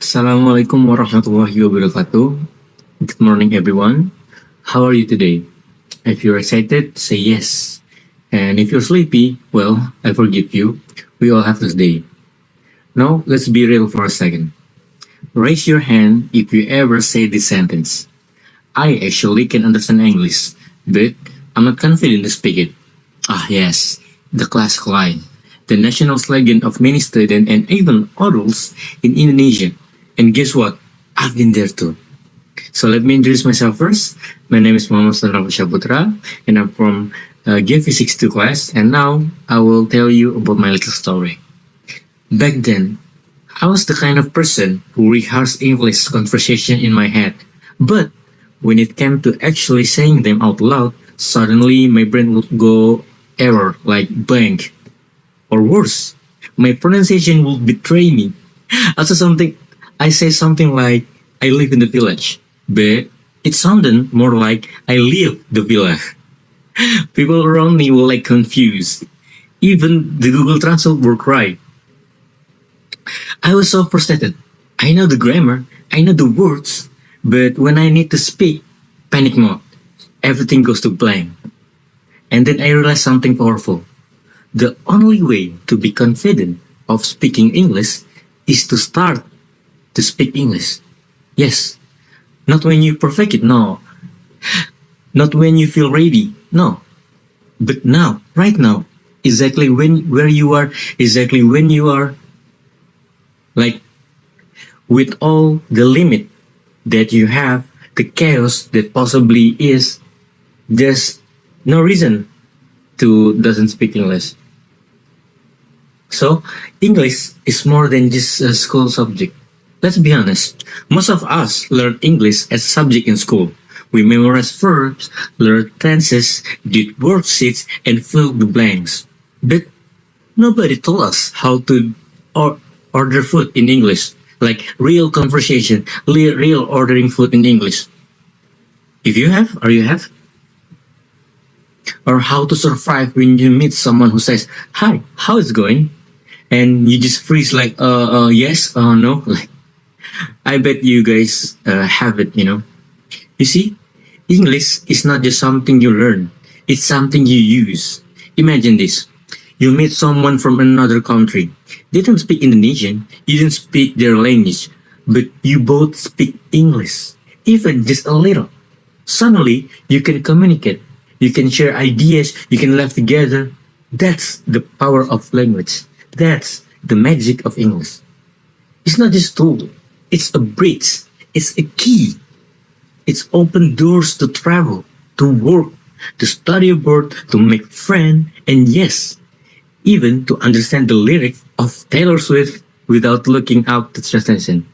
Assalamualaikum warahmatullahi wabarakatuh. Good morning, everyone. How are you today? If you're excited, say yes. And if you're sleepy, well, I forgive you. We all have this day. Now, let's be real for a second. Raise your hand if you ever say this sentence. I actually can understand English, but I'm not confident to speak it. Ah, yes, the classic line. The national slogan of many students and even adults in Indonesia. And guess what? I've been there too. So let me introduce myself first. My name is Muhamad Sutan Rafli Syaputra, and I'm from Game Physics 2 class. And now I will tell you about my little story. Back then, I was the kind of person who rehearsed English conversation in my head. But when it came to actually saying them out loud, suddenly my brain would go error like blank. Or worse, my pronunciation would betray me. Also something I say something like I live in the village, but it sounded more like I live the villa. People around me were like confused. Even the Google Translate worked right. I was so frustrated. I know the grammar, I know the words, but when I need to speak, panic mode. Everything goes to blank. And then I realized something powerful. The only way to be confident of speaking English is to start to speak English. Yes, not when you perfect it, no. Not when you feel ready, no. But now, right now, exactly where you are, exactly when you are, like with all the limit that you have, the chaos that possibly is, there's no reason to doesn't speak English. So, English is more than just a school subject. Let's be honest, most of us learn English as a subject in school. We memorize verbs, learn tenses, did worksheets, and fill the blanks. But nobody told us how to or- order food in English, like real conversation, real ordering food in English. If you have, or you have, or how to survive when you meet someone who says, "Hi, how is it going?" And you just freeze like, yes, no. Like, I bet you guys have it, you know. You see, English is not just something you learn, it's something you use. Imagine this. You meet someone from another country. They don't speak Indonesian, you don't speak their language, but you both speak English, even just a little. Suddenly, you can communicate, you can share ideas, you can laugh together. That's the power of language. That's the magic of English. It's not just a tool, it's a bridge, it's a key. It's open doors to travel, to work, to study abroad, to make friends, and yes, even to understand the lyrics of Taylor Swift without looking up the translation.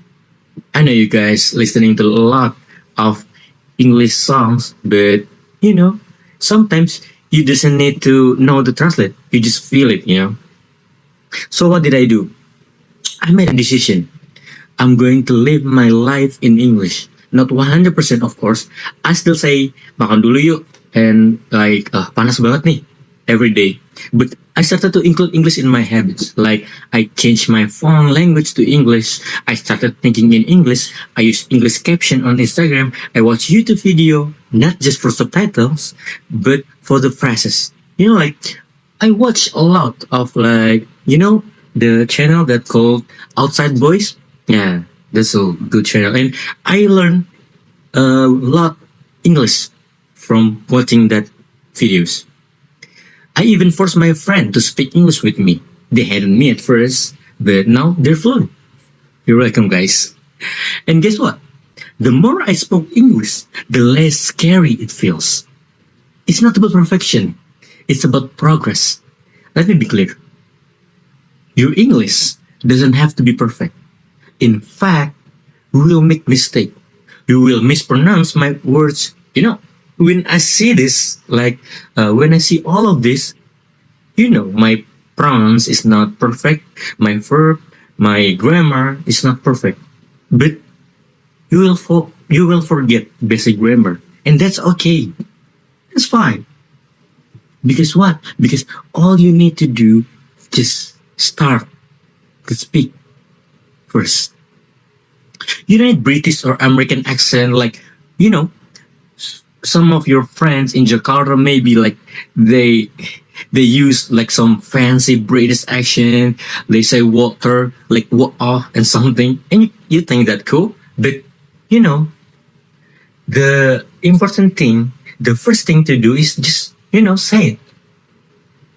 I know you guys listening to a lot of English songs, but you know, sometimes you doesn't need to know the translate. You just feel it, you know. So what did I do? I made a decision. I'm going to live my life in English. Not 100% of course. I still say makan dulu yuk and like panas banget nih every day. But I started to include English in my habits. Like I changed my phone language to English. I started thinking in English. I use English caption on Instagram. I watch YouTube video not just for subtitles, but for the phrases. You know, like I watch a lot of like the channel that called Outside Boys. Yeah, that's a good channel, and I learned a lot English from watching that videos. I even forced my friend to speak English with me. They hated me at first, but now they're fluent. You're welcome, guys. And guess what? The more I spoke English, the less scary it feels. It's not about perfection. It's about progress. Let me be clear. Your English doesn't have to be perfect. In fact, we will make mistake. You will mispronounce my words. When I see this, like when I see all of this, my pronounce is not perfect. My verb, my grammar is not perfect. But you will forget basic grammar, and that's okay. That's fine. Because what? Because all you need to do just start to speak first. You don't need British or American accent like, you know, some of your friends in Jakarta maybe like they they use like some fancy British accent. They say water like what and something, and you think that cool. But you know, the important thing, the first thing to do is just say it.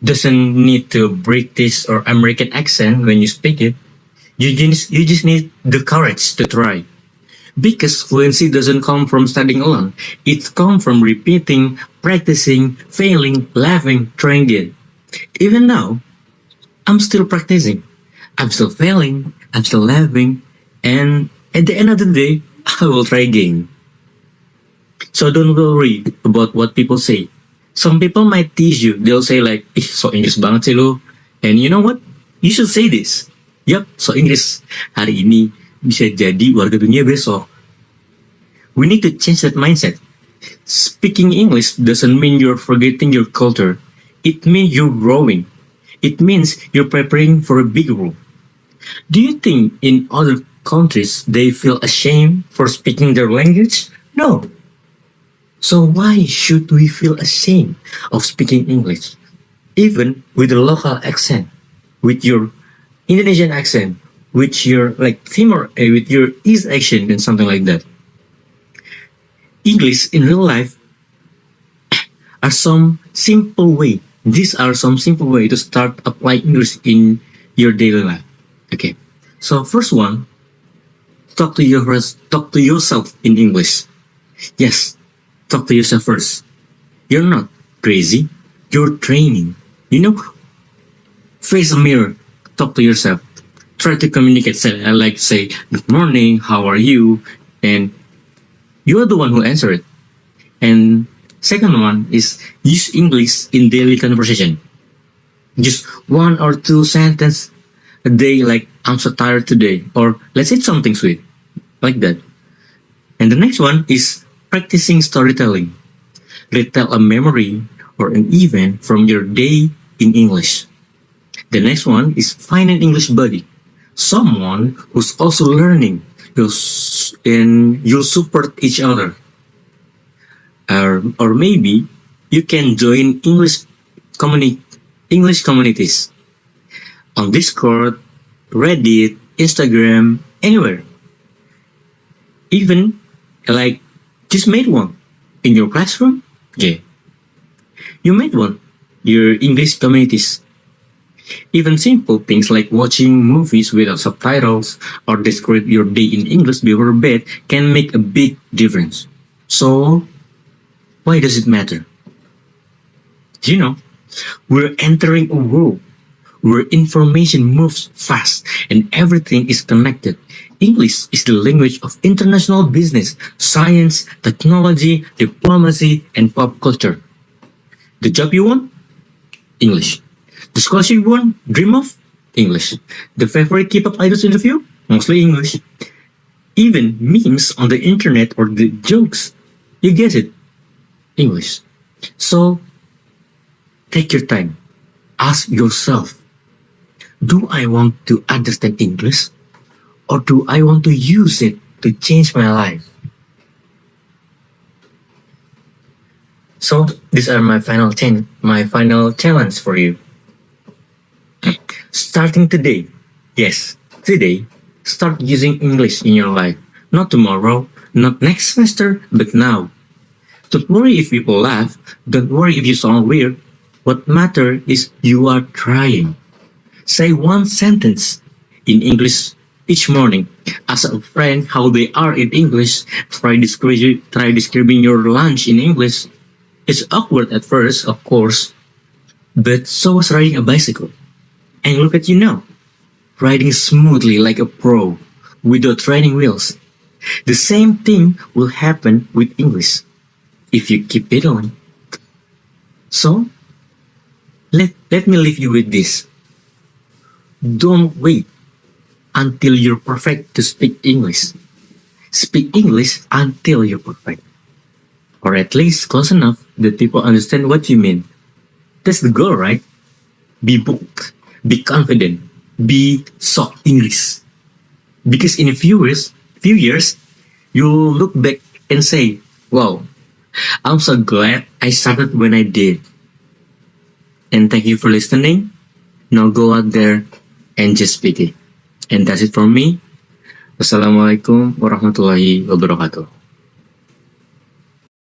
Doesn't need to British or American accent when you speak it. You just need the courage to try. Because fluency doesn't come from studying alone. It comes from repeating, practicing, failing, laughing, trying again. Even now, I'm still practicing. I'm still failing. I'm still laughing. And at the end of the day, I will try again. So don't worry about what people say. Some people might tease you. They'll say like, ih, so Inggris banget sih lo. And you know what? You should say this. Yup, so Inggris hari ini bisa jadi warga dunia besok. We need to change that mindset. Speaking English doesn't mean you're forgetting your culture. It means you're growing. It means you're preparing for a big role. Do you think in other countries they feel ashamed for speaking their language? No. So why should we feel ashamed of speaking English? Even with a local accent, with your Indonesian accent, with your like Timor, with your East accent and something like that. English in real life are some simple way. These are some simple way to start applying English in your daily life. Okay. So first one, talk to yourself in English. Yes, talk to yourself first. You're not crazy. You're training. Face a mirror. Talk to yourself. Try to communicate. Say, good morning, how are you? And you're the one who answer it. And second one is use English in daily conversation. Just one or two sentences a day like I'm so tired today or let's eat something sweet. Like that. And the next one is practicing storytelling. Retell a memory or an event from your day in English. The next one is find an English buddy. Someone who's also learning. And you'll support each other. Or maybe you can join English communities on Discord, Reddit, Instagram, anywhere. Even like just made one in your classroom. Yeah, you made one. Your English communities. Even simple things like watching movies without subtitles or describe your day in English before bed can make a big difference. So, why does it matter? We're entering a world where information moves fast and everything is connected. English is the language of international business, science, technology, diplomacy, and pop culture. The job you want? English. The scholarship you want? Dream of? English. The favorite K-pop idols in the view? Mostly English. Even memes on the internet or the jokes, you get it. English. So, take your time. Ask yourself, do I want to understand English? Or do I want to use it to change my life? So, these are my final challenge for you. Starting today, yes, today, start using English in your life. Not tomorrow, not next semester, but now. Don't worry if people laugh. Don't worry if you sound weird. What matters is you are trying. Say one sentence in English each morning. Ask a friend how they are in English. Try describing your lunch in English. It's awkward at first, of course, but so was riding a bicycle. And look at you now, riding smoothly like a pro, without training wheels. The same thing will happen with English if you keep it on. So, let me leave you with this. Don't wait until you're perfect to speak English. Speak English until you're perfect. Or at least close enough that people understand what you mean. That's the goal, right? Be bold, be confident, be so English. Because in a few years, few years, you'll look back and say, wow, I'm so glad I started when I did. And thank you for listening. Now go out there and just speak it. And that's it from me. Wassalamualaikum warahmatullahi wabarakatuh.